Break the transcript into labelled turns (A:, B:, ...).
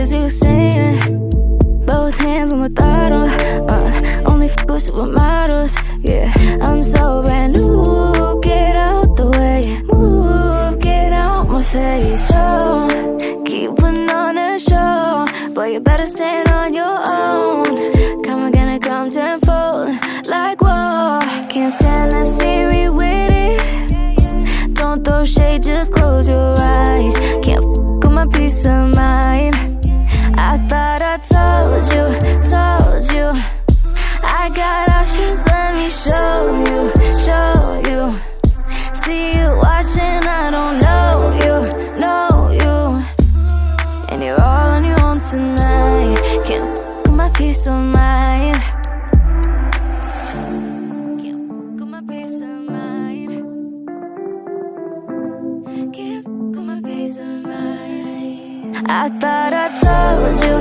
A: as you saying. Both hands on the throttle, only fuck with supermodels. Yeah, I'm so brand new. Get out the way, move, get out my face. So keep putting on a show, but you better stand on your own. Gonna come tenfold, like whoa. Can't stand to see me with it. Don't throw shade, just close your eyes. Can't fuck with my peace of mind. I thought I told you I got options, let me show you. See you watching, I don't know you. And you're all on your own tonight. Can't fuck with my peace of mind. Can't fuck with my peace of mind. Can't fuck with my peace of mind. I thought I told you